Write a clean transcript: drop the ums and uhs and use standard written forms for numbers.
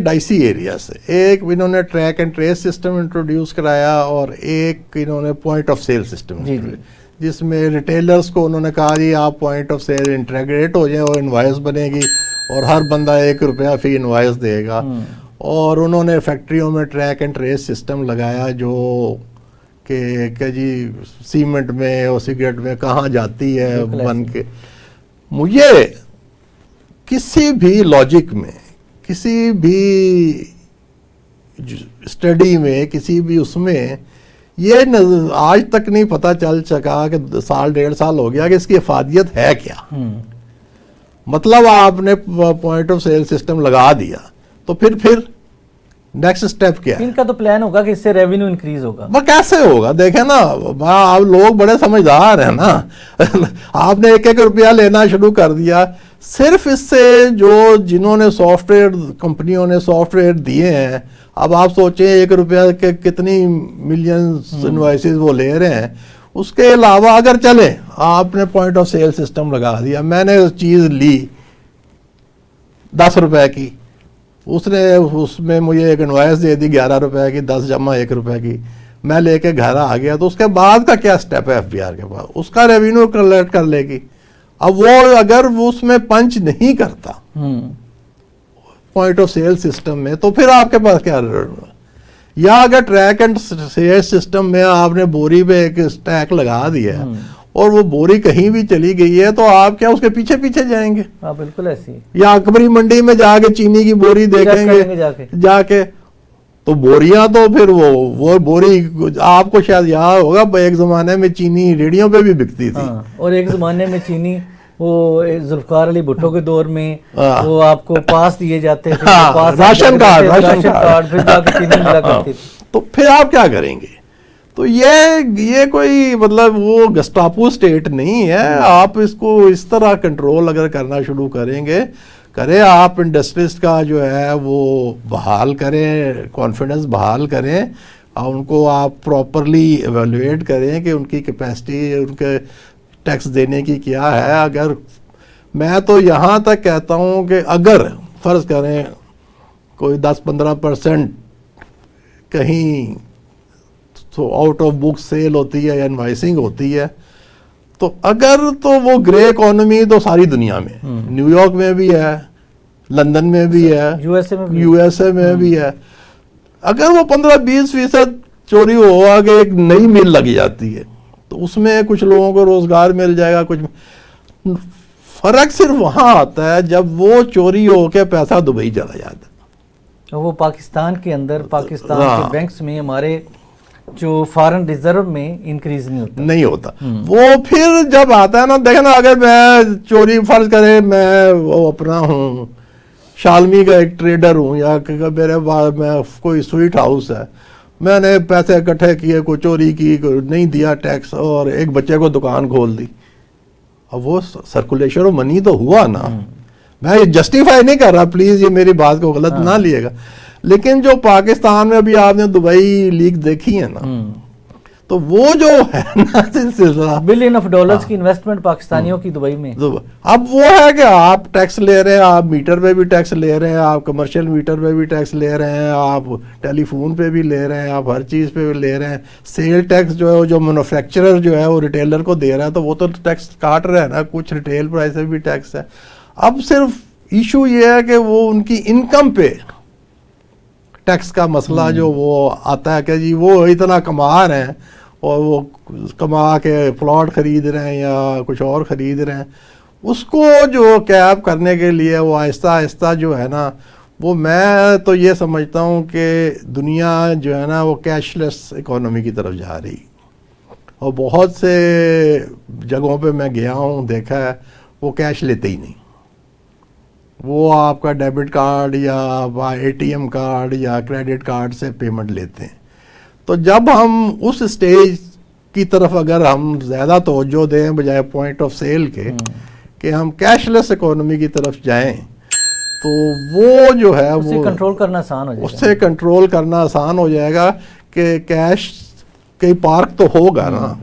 ڈائسی area سے. ایک انہوں نے track and trace system introduce کرایا اور ایک انہوں نے پوائنٹ آف سیل سسٹم جس میں ریٹیلرز کو انہوں نے کہا جی آپ پوائنٹ آف سیل انٹیگریٹ ہو جائیں اور انوائس بنے گی اور ہر بندہ ₹1 فی انوائس دے گا. اور انہوں نے فیکٹریوں میں ٹریک اینڈ ٹریس سسٹم لگایا جو کہ جی سیمنٹ میں اور سگریٹ میں کہاں جاتی ہے بن کے. مجھے کسی بھی لاجک میں کسی بھی اسٹڈی میں کسی بھی اس میں یہ آج تک نہیں پتہ چل سکا کہ 1.5 سال ہو گیا کہ اس کی افادیت ہے کیا. مطلب آپ نے پوائنٹ آف سیل سسٹم لگا دیا تو پھر نیکسٹ سٹیپ کیا ہے؟ ان کا تو پلان ہوگا کہ اس سے ریونیو انکریز ہوگا. وہ کیسے ہوگا؟ دیکھیں نا آپ لوگ بڑے سمجھدار ہیں نا. آپ نے ₹1 لینا شروع کر دیا. صرف اس سے جنہوں نے سافٹ ویئر کمپنیوں نے سافٹ ویئر دیے ہیں, اب آپ سوچیں ₹1 کے کتنی ملینز انوائسز وہ لے رہے ہیں. اس کے علاوہ اگر چلے آپ نے پوائنٹ آف سیل سسٹم لگا دیا, میں نے چیز لی ₹10 کی, اس میں مجھے ایک انوائس دے دی ₹11 کی, 10 جمع ₹1 کی, میں لے کے گھر آ گیا. تو اس کے بعد کا کیا سٹیپ ہے FBR کے پاس؟ اس کا ریونیو کلیکٹ کر لے گی. اب وہ اگر اس میں پنچ نہیں کرتا پوائنٹ آف سیل سسٹم میں تو پھر آپ کے پاس کیا رہا؟ یا اگر ٹریک اینڈ سیل سسٹم میں آپ نے بوری پہ ایک اسٹیک لگا دیا ہے اور وہ بوری کہیں بھی چلی گئی ہے تو آپ کیا اس کے پیچھے پیچھے جائیں گے؟ بالکل ایسی. یا اکبری منڈی میں جا کے چینی کی بوری دیکھیں گے جا کے, تو بوریاں تو پھر وہ بوری آپ کو شاید یاد ہوگا ایک زمانے میں چینی ریڑھیوں پہ بھی بکتی تھی. اور ایک زمانے میں چینی وہ ذوالفقار علی بھٹو کے دور میں وہ آپ کو پاس دیے جاتے تھے, راشن کارڈ پھر جا کے چینی ملا کرتی تھی. تو پھر آپ کیا کریں گے؟ تو یہ کوئی مطلب وہ گسٹاپو سٹیٹ نہیں ہے. آپ اس کو اس طرح کنٹرول اگر کرنا شروع کریں آپ انڈسٹریز کا جو ہے وہ بحال کریں, کانفیڈنس بحال کریں, اور ان کو آپ پراپرلی ایویلویٹ کریں کہ ان کی کیپیسٹی ان کے ٹیکس دینے کی کیا ہے. اگر میں تو یہاں تک کہتا ہوں کہ اگر فرض کریں کوئی 10-15% کہیں تو آؤٹ آف بک سیل ہوتی ہے یا انوائسنگ ہوتی ہے, تو اگر تو وہ گرے اکانومی تو ساری دنیا میں, نیو یارک میں بھی ہے, لندن میں بھی ہے, USA میں بھی ہے. اگر وہ 15-20% چوری ہوا کہ ایک نئی مل لگ جاتی ہے تو اس میں کچھ لوگوں کو روزگار مل جائے گا. کچھ فرق صرف وہاں آتا ہے جب وہ چوری ہو کے پیسہ دبئی چلا جاتا ہے. وہ پاکستان کے اندر پاکستان کے بینکس میں ہمارے جو فارن ریزرو میں انکریز نہیں ہوتا. وہ پھر جب آتا ہے نا, دیکھیں نا, اگر میں چوری فرض کرے میں وہ اپنا ہوں شالمی کا ایک ٹریڈر ہوں یا میرے پاس میں کوئی سویٹ ہاؤس ہے, میں نے پیسے اکٹھے کیے, کوئی چوری کی, کوئی نہیں دیا ٹیکس اور ایک بچے کو دکان کھول دی. اب وہ سرکولیشن آف منی تو ہوا نا. میں یہ جسٹیفائی نہیں کر رہا, پلیز یہ میری بات کو غلط نہ لیے گا, لیکن جو پاکستان میں ابھی آپ نے دبئی لیک دیکھی ہے نا, تو وہ جو ہے نا سلسلہ بلین آف ڈالرز کی انویسٹمنٹ پاکستانیوں کی دبئی میں, اب وہ ہے کہ آپ ٹیکس لے رہے ہیں, آپ میٹر پہ بھی ٹیکس لے رہے ہیں, آپ کمرشل میٹر پہ بھی ٹیکس لے رہے ہیں, آپ ٹیلی فون پہ بھی لے رہے ہیں, آپ ہر چیز پہ بھی لے رہے ہیں. سیل ٹیکس جو ہے جو مینوفیکچرر جو ہے وہ ریٹیلر کو دے رہا ہے تو وہ تو ٹیکس کاٹ رہا ہے نا, کچھ ریٹیل پرائس پہ بھی ٹیکس ہے. اب صرف ایشو یہ ہے کہ وہ ان کی انکم پہ ٹیکس کا مسئلہ جو وہ آتا ہے کہ جی وہ اتنا کما رہے ہیں اور وہ کما کے پلاٹ خرید رہے ہیں یا کچھ اور خرید رہے ہیں, اس کو جو کیپ کرنے کے لیے وہ آہستہ آہستہ جو ہے نا, وہ میں تو یہ سمجھتا ہوں کہ دنیا جو ہے نا وہ کیش لیس اکانومی کی طرف جا رہی. اور بہت سے جگہوں پہ میں گیا ہوں, دیکھا ہے, وہ کیش لیتے ہی نہیں. وہ آپ کا ڈیبٹ کارڈ یا ATM کارڈ یا کریڈٹ کارڈ سے پیمنٹ لیتے ہیں. تو جب ہم اس اسٹیج کی طرف اگر ہم زیادہ توجہ دیں بجائے پوائنٹ آف سیل کے کہ ہم کیش لیس اکانومی کی طرف جائیں, تو وہ جو ہے وہ کنٹرول کرنا آسان ہو جائے گا. اس سے کنٹرول کرنا آسان ہو جائے گا کہ کیش کئی پارک تو ہوگا نا,